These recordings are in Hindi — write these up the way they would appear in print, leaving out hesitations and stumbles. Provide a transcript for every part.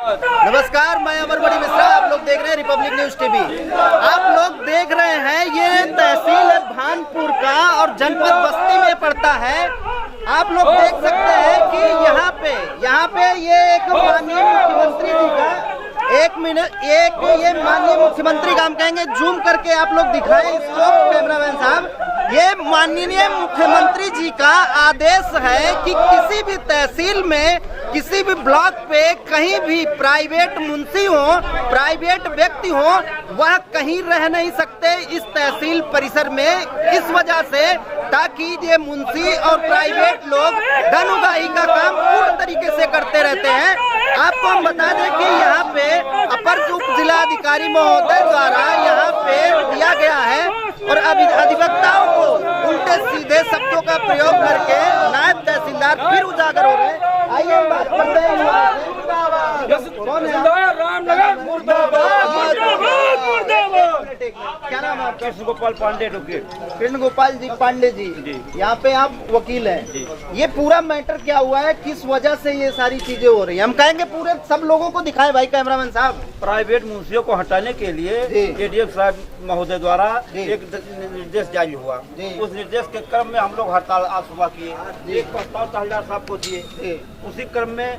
नमस्कार, मैं अमरबड़ी मिश्रा। आप लोग देख रहे हैं रिपब्लिक न्यूज टीवी। आप लोग देख रहे हैं ये तहसील है भानपुर का और जनपद बस्ती में पड़ता है। आप लोग देख सकते हैं कि यहाँ पे ये एक माननीय मुख्यमंत्री जी का ये माननीय मुख्यमंत्री का हम कहेंगे, जूम करके आप लोग दिखाएं इसको कैमरामैन साहब। ये माननीय मुख्यमंत्री जी का आदेश है कि किसी भी तहसील में, किसी भी ब्लॉक पे कहीं भी प्राइवेट मुंशी हो, प्राइवेट व्यक्ति हो, वह कहीं रह नहीं सकते इस तहसील परिसर में, इस वजह से ताकि ये मुंशी और प्राइवेट लोग धन उगाही का काम पूर्ण तरीके से करते रहते हैं। आपको हम बता दें कि यहाँ पे अपर उप जिलाधिकारी महोदय द्वारा यहाँ पे दिया गया है और अधिवक्ताओं को उल्टे सीधे शब्दों का प्रयोग करके नायब तहसीलदार फिर उजागर हो रहे हैं। आइए हम बात करते हैं। क्या नाम है? कृष्ण गोपाल पांडे। कृष्ण गोपाल जी पांडे जी, यहाँ पे आप वकील हैं। ये पूरा मैटर क्या हुआ है, किस वजह से ये सारी चीजें हो रही है? हम कहेंगे पूरे सब लोगों को दिखाएं भाई कैमरामैन साहब। प्राइवेट मुंशियों को हटाने के लिए एडीएम साहब महोदय द्वारा एक निर्देश जारी हुआ। उस निर्देश के क्रम में हम लोग हड़ताल आज सुबह किए, एक प्रस्ताव तहसीलदार साहब को दिए। उसी क्रम में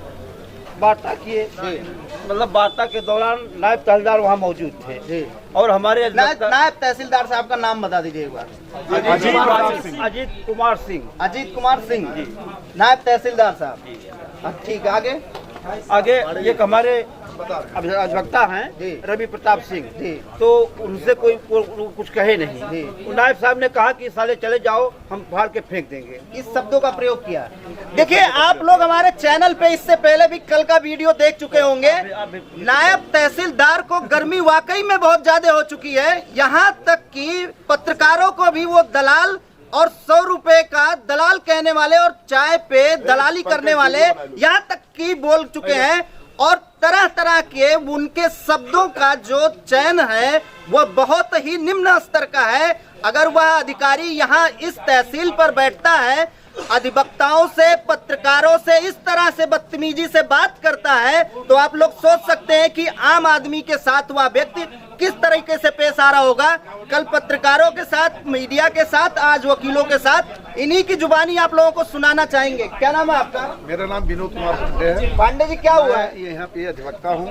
वार्ता किए, मतलब वार्ता के दौरान नायब तहसीलदार वहाँ मौजूद थे और हमारे नायब तहसीलदार साहब का नाम बता दीजिए एक बार। अजीत कुमार सिंह। अजीत कुमार सिंह जी, नायब तहसीलदार साहब। ठीक है, आगे एक हमारे अधिवक्ता हैं रवि प्रताप सिंह, तो उनसे कोई कुछ कहे नहीं। नायब साहब ने कहा कि साले चले जाओ, हम फाड़ के फेंक देंगे, इस शब्दों का प्रयोग किया। देखिए, आप लोग हमारे चैनल पे इससे पहले भी कल का वीडियो देख चुके होंगे। नायब तहसीलदार को गर्मी वाकई में बहुत ज्यादा हो चुकी है। यहाँ तक कि पत्रकारों को भी वो दलाल और 100 रुपए का दलाल कहने वाले और चाय पे दलाली करने वाले यहाँ तक की बोल चुके हैं और तरह तरह के उनके शब्दों का जो चयन है वो बहुत ही निम्न स्तर का है। अगर वह अधिकारी यहाँ इस तहसील पर बैठता है, अधिवक्ताओं से, पत्रकारों से इस तरह से बदतमीजी से बात करता है, तो आप लोग सोच सकते हैं कि आम आदमी के साथ वह व्यक्ति किस तरीके से पेश आ रहा होगा। कल पत्रकारों के साथ, मीडिया के साथ, आज वकीलों के साथ इन्हीं की जुबानी आप लोगों को सुनाना चाहेंगे। क्या नाम है आपका? मेरा नाम विनोद कुमार पांडे है। पांडे जी, क्या हुआ है? यहाँ पे अधिवक्ता हूँ।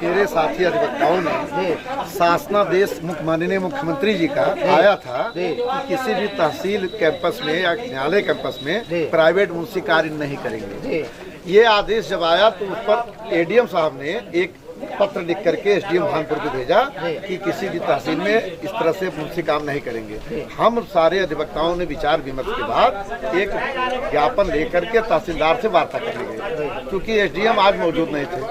मेरे साथी अधिवक्ताओं ने शासनादेश माननीय मुख्यमंत्री जी का आया था कि किसी भी तहसील कैंपस में या न्यायालय कैंपस में प्राइवेट मुंशी कार्य नहीं करेंगे। ये आदेश जब आया तो उस पर एडीएम साहब ने एक पत्र लिख करके एसडीएम भानपुर को भेजा कि किसी भी तहसील में इस तरह से मुंशी काम नहीं करेंगे। हम सारे अधिवक्ताओं ने विचार विमर्श के बाद एक ज्ञापन लेकर के तहसीलदार से वार्ता करने गए, क्योंकि एसडीएम आज मौजूद नहीं थे।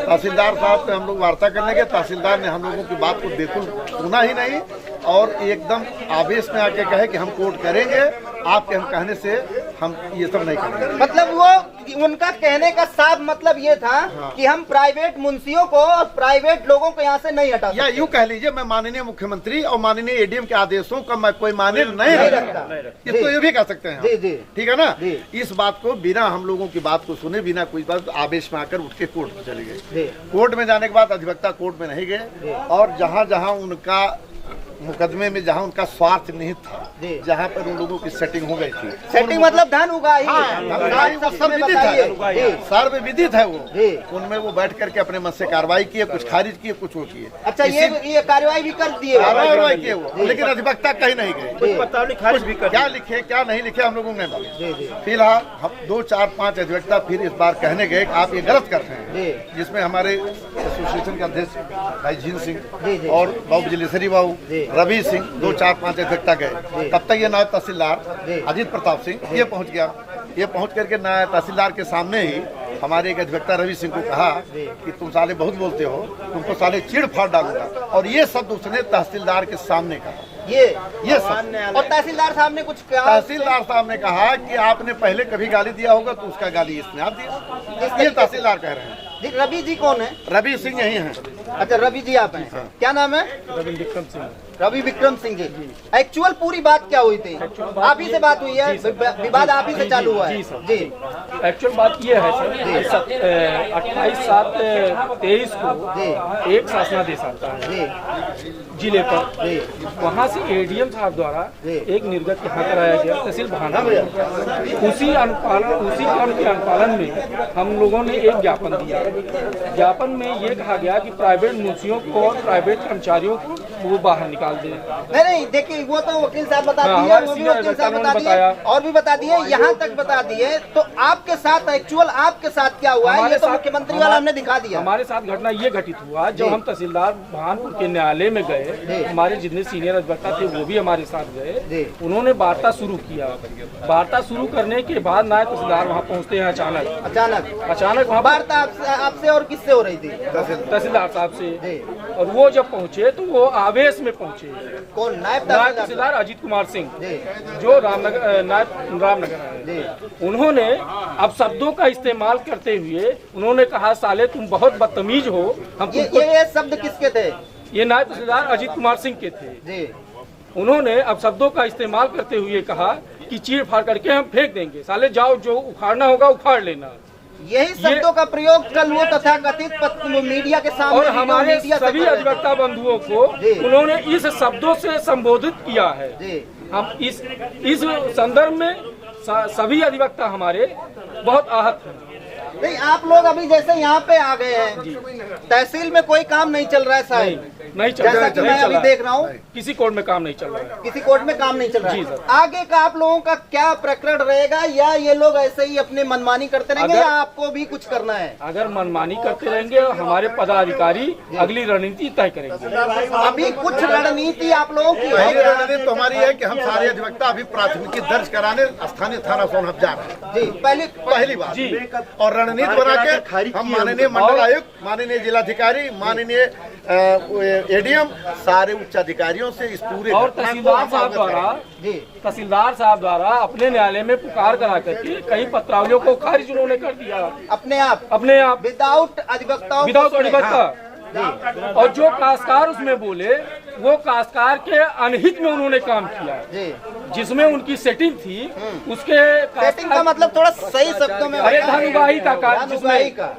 तहसीलदार साहब से हम लोग वार्ता करने गए। तहसीलदार ने हम लोगों की बात को बिल्कुल सुना ही नहीं और एकदम आवेश में आके कहे कि हम कोर्ट करेंगे, आपके हम कहने से हम ये सब नहीं करेंगे। मतलब वो उनका कहने का साफ मतलब ये था कि हम प्राइवेट मुंशियों को और प्राइवेट लोगों को यहाँ से नहीं हटा सकते। या यूँ कह लीजिए, मैं माननीय मुख्यमंत्री और माननीय एडीएम के आदेशों का मैं कोई मान्य नहीं रखता। इसको ये भी कह सकते हैं, ठीक है ना। इस बात को बिना हम लोगों की बात को सुने, बिना कोई बात, आवेश में आकर उठ के कोर्ट में चले गए। कोर्ट में जाने के बाद अधिवक्ता कोर्ट में नहीं गए और जहाँ जहाँ उनका मुकदमे में जहाँ उनका स्वार्थ निहित था, जहाँ पर उन लोगों की सेटिंग हो गई थी, सेटिंग मतलब धन उगाही, सर्वविदित है वो, उनमें वो बैठ करके अपने मन से कार्रवाई किए, कुछ खारिज किए, कुछ वो किए। अच्छा, ये कार्रवाई भी कर दिए, कार्रवाई किए वो, लेकिन अधिवक्ता कहीं नहीं गए। क्या लिखे क्या नहीं लिखे हम लोगों ने मालूम। फिलहाल हम 2, 4, 5 अधिवक्ता फिर इस बार कहने गए कि आप ये गलत कर रहे हैं, जिसमें हमारे एसोसिएशन के अध्यक्ष भाई जीन सिंह और बाबू जलेश्वरी बाबू, रवि सिंह, 2, 4, 5 अधिवक्ता गए। तब तक ये नायब तहसीलदार अजीत प्रताप सिंह ये पहुंच गया। ये पहुंच करके नायब तहसीलदार के सामने ही हमारे एक अधिवक्ता रवि सिंह को कहा कि तुम साले बहुत बोलते हो, तुमको साले चिड़ फाड़ डालूंगा। और ये शब्द उसने तहसीलदार के सामने कहा। ये सब। और तहसीलदार साहब ने कुछ कहा? तहसीलदार साहब ने कहा कि आपने पहले कभी गाली दिया होगा तो उसका गाली इसने आप दिया। ये तहसीलदार कह रहे हैं। रवि जी कौन है? रवि सिंह यही है। अच्छा, रवि जी आप हैं, क्या नाम है? रवि विक्रम सिंह। रवि विक्रम सिंह जी, एक्चुअल पूरी बात क्या हुई थी? आप ही से बात हुई है, विवाद आप ही से चालू हुआ है? जी सर, जी। एक्चुअल बात ये है सर, 28/7/23 को एक शासनादेश आता है जिले पर, वहाँ से एडीएम साहब द्वारा एक निर्गत यहाँ कराया गया तहसील भानपुर। उसी क्रम के अनुपालन में हम लोगों ने एक ज्ञापन दिया। ज्ञापन में ये कहा गया कि प्राइवेट मुंशियों को और प्राइवेट कर्मचारियों को वो बाहर निकाल दे। नहीं, देखिए वो तो वकील साहब बता दिए, वो भी वकील साहब बता दिए और भी बता दिए, यहाँ तक बता दिए। तो आपके साथ एक्चुअल आपके साथ क्या हुआ है, ये तो मुख्यमंत्री वाला हमने दिखा दिया। हमारे साथ घटना ये घटित हुआ, जब हम तहसीलदार भानपुर के न्यायालय में गए, हमारे जितने सीनियर अधिवक्ता थे वो भी हमारे साथ गए। उन्होंने वार्ता शुरू किया। वार्ता शुरू करने के बाद नायब तहसीलदार वहाँ पहुँचते हैं अचानक वहाँ वार्ता आपसे और किससे हो रही थी? तहसीलदार साहब से। और वो जब पहुँचे तो वो आवेश में पहुँचे। कौन? नायब तहसीलदार अजीत कुमार सिंह, जो रामनगर है। उन्होंने अब शब्दों का इस्तेमाल करते हुए उन्होंने कहा, साले तुम बहुत बदतमीज हो। हम ये शब्द किसके थे? ये नायब तहसीलदार अजीत कुमार सिंह के थे। उन्होंने अब शब्दों का इस्तेमाल करते हुए कहा कि चीर फाड़ करके हम फेंक देंगे, साले जाओ जो उखाड़ना होगा उखाड़ लेना। यही शब्दों का प्रयोग कल वो तथाकथित मीडिया के सामने और हमारे सभी अधिवक्ता बंधुओं को उन्होंने इस शब्दों से संबोधित किया है। हम इस संदर्भ में सभी अधिवक्ता हमारे बहुत आहत हैं। नहीं, आप लोग अभी जैसे यहाँ पे आ गए हैं, तहसील में कोई काम नहीं चल रहा है साहब, नहीं चल रहा है, जैसा कि मैं अभी देख रहा हूँ, किसी कोर्ट में काम नहीं चल रहा है, किसी कोर्ट में काम नहीं चल रहा है। जी सर। आगे का आप लोगों का क्या प्रकरण रहेगा, या ये लोग ऐसे ही अपने मनमानी करते रहेंगे, या आपको भी कुछ करना है? अगर मनमानी करते रहेंगे हमारे पदाधिकारी अगली रणनीति तय करेंगे। अभी कुछ रणनीति आप लोगों की पहली रणनीति तो हमारी है कि हम सारे अधिवक्ता अभी प्राथमिकी दर्ज कराने स्थानीय थाना सोनहत जा रहे हैं। जी, पहली बात जी। और रणनीति बना के हम माननीय मंडल आयुक्त, माननीय जिलाधिकारी, माननीय एडीएम, सारे उच्च अधिकारियों से इस पूरे और तहसीलदार साहब द्वारा अपने न्यायालय में पुकार करा करके कई पत्रावलियों को खारिज उन्होंने कर दिया अपने आप विदाउट अधिवक्ता। और जो काश्तकार उसमें बोले वो काश्तकार के अनहित में उन्होंने काम किया, जिसमें उनकी सेटिंग थी। उसके सेटिंग का मतलब थोड़ा सही शब्दों में, अरे धनुबाही का कार्य,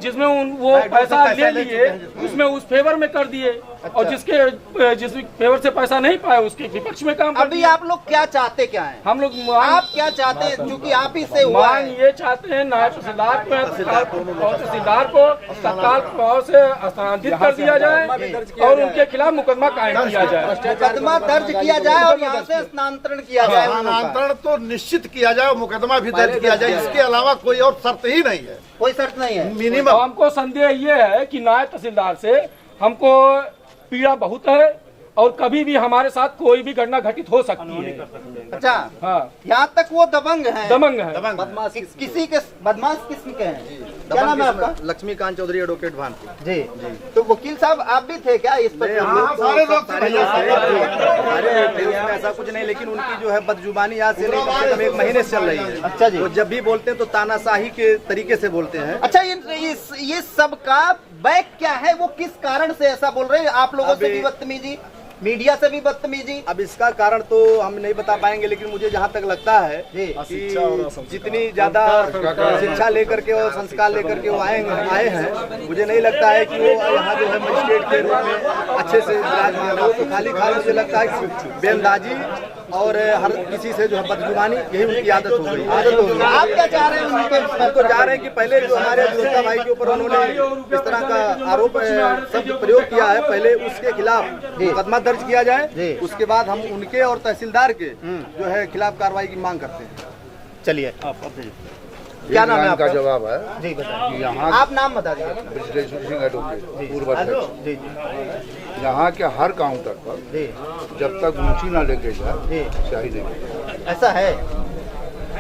जिसमें वो पैसा ले लिए उसमें उस फेवर में कर दिए। और जिस फेवर से पैसा नहीं पाए उसके विपक्ष में काम। अभी आप लोग क्या चाहते, क्या है हम लोग? आप क्या चाहते हैं, क्योंकि आप ही से हुआ है? ये चाहते हैं नायब तहसीलदार तहसीलदार को तत्काल प्रभाव से स्थानांतरित कर दिया जाए और उनके खिलाफ मुकदमा कायम किया जाए, मुकदमा दर्ज किया जाए और यहाँ से स्थानांतरण किया जाए। स्थानांतरण तो निश्चित किया जाए, मुकदमा भी दर्ज किया जाए, इसके अलावा कोई और शर्त ही नहीं है, कोई शर्त नहीं है। मिनिमम हमको संदेह ये है कि नायब तहसीलदार से हमको पीड़ा बहुत है और कभी भी हमारे साथ कोई भी घटना घटित हो सकती है। अच्छा, हाँ, यहाँ तक वो दबंग है। बदमाश किसी के बदमाश किस्म के हैं? क्या नाम है आपका? लक्ष्मीकांत चौधरी, एडवोकेट भानपुर। जी। तो वकील साहब आप भी थे क्या इस पर? सारे लोग ऐसा कुछ नहीं, लेकिन उनकी जो है बदजुबानी आज से नहीं कम से कम 1 महीने से चल रही है। अच्छा जी। तो जब भी बोलते हैं तो तानाशाही के तरीके से बोलते हैं। अच्छा, ये सब का बैक क्या है, वो किस कारण से ऐसा बोल रहे हैं? आप लोगों से भी बदतमीजी, मीडिया से भी बदतमीजी। अब इसका कारण तो हम नहीं बता पाएंगे, लेकिन मुझे जहाँ तक लगता है कि जितनी ज्यादा शिक्षा लेकर के और संस्कार लेकर के वो आए हैं, मुझे नहीं लगता है कि वो यहाँ जो है मजिस्ट्रेट के रूप में अच्छे से विराजमान है। तो खाली मुझे लगता है कि बेअंदाजी और हर किसी से जो है बदजुबानी, यही उनकी आदत हो गई। आप क्या चाह रहे हैं? हम तो चाह रहे हैं कि पहले जो हमारे अधिवक्ता भाई के ऊपर उन्होंने इस तरह का आरोप शब्द प्रयोग किया है, पहले उसके खिलाफ मुकदमा दर्ज किया जाए, उसके बाद हम उनके और तहसीलदार के जो है खिलाफ कार्रवाई की मांग करते हैं। चलिए, क्या नाम है आपका? जवाब है जी बताइए। यहाँ आप नाम बता दीजिए। पूर्व अध्यक्ष, यहाँ के हर काउंटर पर जब तक ऊँची न लेके जाए शाही नहीं। ऐसा है?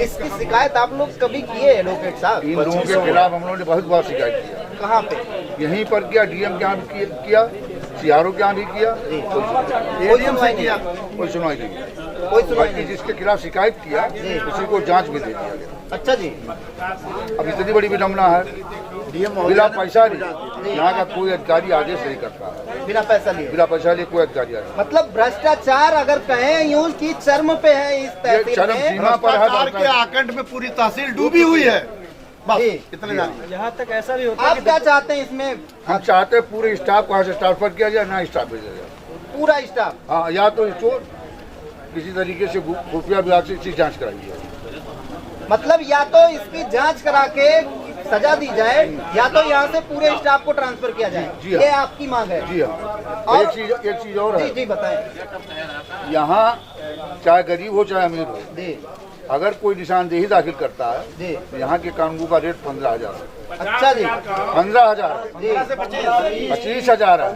इसकी शिकायत आप लोग कभी किए एडवोकेट साहब? इन लोगों के खिलाफ हम लोगों ने बहुत बार शिकायत किया। कहाँ पे? यहीं पर किया, डीएम के यहाँ भी किया, सीआरओ के यहाँ भी किया, कोई सुनवाई नहीं। कोई सुनवाई नहीं, कोई सुनवाई बल्कि जिसके खिलाफ शिकायत किया उसी को जांच भी दे दिया गया। अच्छा जी। अब इतनी बड़ी विडम्बना है बिना पैसा नहीं, यहाँ का कोई अधिकारी आदेश नहीं करता है, बिना पैसा लिए, बिना पैसा लिए कोई अधिकारी आदेश। मतलब भ्रष्टाचार अगर कहें यूं की चरम पे है इस तहसील चरम में। सीमा पर है। सरकार के आकंठ में पूरी तहसील डूबी हुई है। बस जी। इतने जाने। यहाँ तक ऐसा भी होता आप क्या चाहते हैं इसमें? हम चाहते हैं पूरे स्टाफ को यहाँ से ट्रांसफर किया जाए, ना स्टाफ भेजा जाए। पूरा स्टाफ, हाँ, या तो इसको किसी तरीके से खुफिया विभाग से इसकी जाँच कराई जाए। मतलब या तो इसकी जांच करा के सजा दी जाए या तो यहाँ से पूरे स्टाफ को ट्रांसफर किया जाए। जी हाँ। ये आपकी मांग है? जी हाँ। और- एक चीज और जी है, जी बताएं। यहाँ चाहे गरीब हो चाहे अमीर हो, जी अगर कोई निशानदेही दाखिल करता है जी। तो यहाँ के कानून का रेट 15,000 है। अच्छा जी 15,000 जी 25,000 है,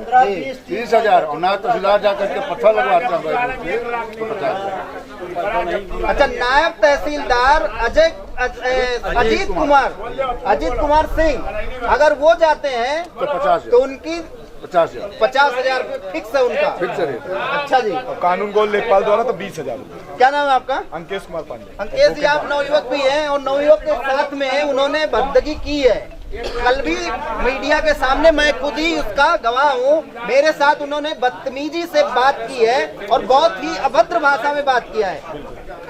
30,000 और ना तहसीलदार जाकर के पत्थर लगवाते हैं तो 50,000। अच्छा, नायब तहसीलदार अजीत कुमार सिंह अगर वो जाते हैं तो 50,000 तो उनकी 50,000 50,000 रुपये फिक्स है उनका। Fix rate. अच्छा जी, कानून गोल लेखपाल द्वारा तो 20,000 रुपये। क्या नाम है आपका? अंकेश कुमार पांडे। अंकेश जी, आप नवयुवक भी हैं और नवयुवक के साथ में उन्होंने बदतमीजी की है। कल भी मीडिया के सामने मैं खुद ही उसका गवाह हूँ, मेरे साथ उन्होंने बदतमीजी से बात की है और बहुत ही अभद्र भाषा में बात किया है।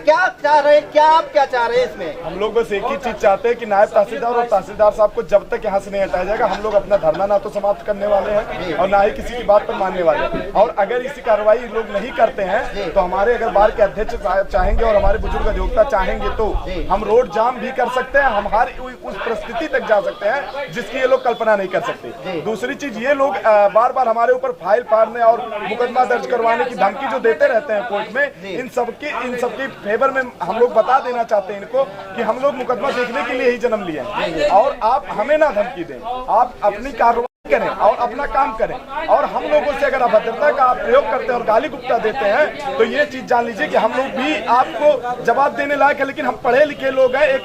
क्या चाह रहे, क्या आप क्या चाह रहे हैं इसमें? हम लोग बस एक ही चीज चाहते हैं कि नायब तहसीलदार और तहसीलदार साहब को जब तक यहाँ से नहीं हटाया जाएगा, हम लोग अपना धरना ना तो समाप्त करने वाले हैं और ना ही किसी की बात पर मानने वाले हैं। और अगर इसी कार्रवाई लोग नहीं करते हैं तो हमारे अगर बार के अध्यक्ष चाहेंगे और हमारे बुजुर्ग अधिवक्ता चाहेंगे तो हम रोड जाम भी कर सकते हैं, हम हर उस परिस्थिति तक जा सकते हैं जिसकी ये लोग कल्पना नहीं कर सकते। दूसरी चीज, ये लोग बार बार हमारे ऊपर फाइल फाड़ने और मुकदमा दर्ज करवाने की धमकी जो देते रहते हैं कोर्ट में, इन सबके फेवर में हम लोग बता देना चाहते हैं इनको कि हम लोग मुकदमा देखने के लिए ही जन्म लिए हैं और आप हमें ना धमकी दें, आप अपनी कार्रवाई करें और अपना काम करें। और हम लोगों से अगर अभद्रता का आप प्रयोग करते हैं और गाली गुप्ता देते हैं तो ये चीज जान लीजिए कि हम लोग भी आपको जवाब देने लायक है, लेकिन हम पढ़े लिखे लोग हैं, एक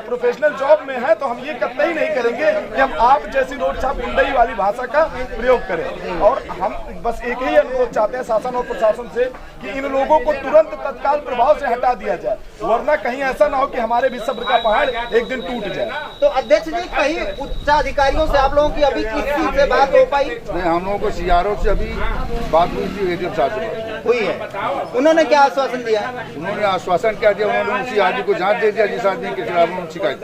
प्रोफेशनल जॉब में हैं, तो हम ये कतई नहीं करेंगे कि हम आप जैसी नोट छाप गुंडई वाली भाषा का प्रयोग करें। और हम बस एक ही अनुरोध चाहते हैं शासन और प्रशासन से कि इन लोगों को तुरंत तत्काल प्रभाव से हटा दिया जाए, वरना कहीं ऐसा ना हो कि हमारे भी सब्र का पहाड़ एक दिन टूट जाए। तो अध्यक्ष जी, कहीं उच्चाधिकारियों से आप लोगों की अभी किसी से बात हो पाई? नहीं, हम लोगों को सीआरओ से अभी बात हुई थी, एडीएम साहब से बात हुई है। उन्होंने क्या आश्वासन दिया? उन्होंने आश्वासन क्या दिया, उन्होंने उसी आदमी को जांच दे दिया जिस आदमी के खिलाफ उन्होंने शिकायत।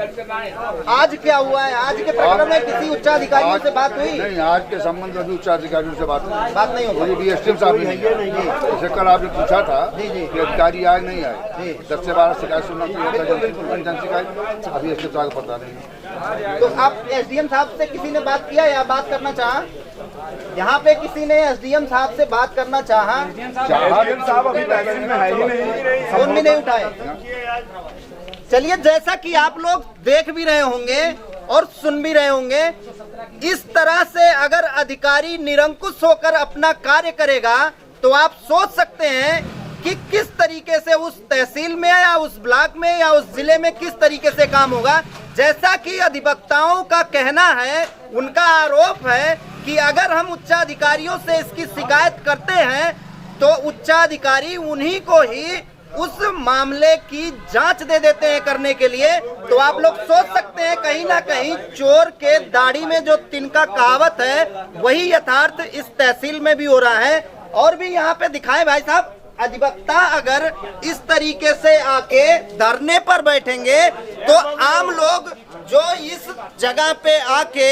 आज क्या हुआ है? आज के प्रकरण में किसी उच्चाधिकारियों से बात हुई? नहीं, आज के संबंध में भी उच्चाधिकारियों से बात नहीं हो पाई। भी एसडीएम साहब भी नहीं है। जैसे कल आपने पूछा था कि अधिकारी आए नहीं आए, 10 से 12 शिकायत सुनना चाहिए, जन शिकायत अभी एसडीएम साहब को पता नहीं। तो आप एसडीएम साहब से किसी ने बात किया या बात करना चाहा? यहाँ पे किसी ने एसडीएम साहब से बात करना चाहा? एसडीएम साहब अभी तहसील में है ही नहीं, फोन भी नहीं उठाए। चलिए, जैसा कि आप लोग देख भी रहे होंगे और सुन भी रहे होंगे, इस तरह से अगर अधिकारी निरंकुश होकर अपना कार्य करेगा तो आप सोच सकते हैं कि किस तरीके से उस तहसील में या उस ब्लॉक में या उस जिले में किस तरीके से काम होगा। जैसा कि अधिवक्ताओं का कहना है, उनका आरोप है कि अगर हम उच्चाधिकारियों से इसकी शिकायत करते हैं तो उच्चाधिकारी उन्हीं को ही उस मामले की जांच दे देते हैं करने के लिए। तो आप लोग सोच सकते हैं कहीं ना कहीं चोर के दाढ़ी में जो तिनका कहावत है वही यथार्थ इस तहसील में भी हो रहा है। और भी यहाँ पे दिखाएं भाई साहब, अधिवक्ता अगर इस तरीके से आके धरने पर बैठेंगे तो आम लोग जो इस जगह पे आके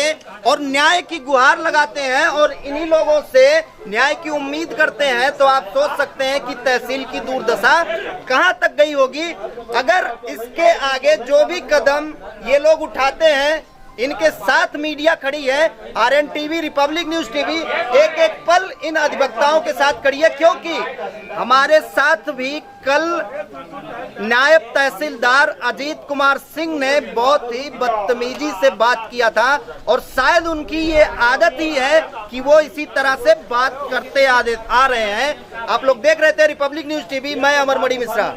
और न्याय की गुहार लगाते हैं और इन्हीं लोगों से न्याय की उम्मीद करते हैं, तो आप सोच सकते हैं कि तहसील की दुर्दशा कहां तक गई होगी। अगर इसके आगे जो भी कदम ये लोग उठाते हैं, इनके साथ मीडिया खड़ी है, RN TV, republic news TV एक एक पल इन अधिवक्ताओं के साथ खड़ी है, क्योंकि हमारे साथ भी कल नायब तहसीलदार अजीत कुमार सिंह ने बहुत ही बदतमीजी से बात किया था और शायद उनकी ये आदत ही है कि वो इसी तरह से बात करते आ रहे हैं। आप लोग देख रहे थे रिपब्लिक न्यूज टीवी, मैं अमरमणि मिश्रा।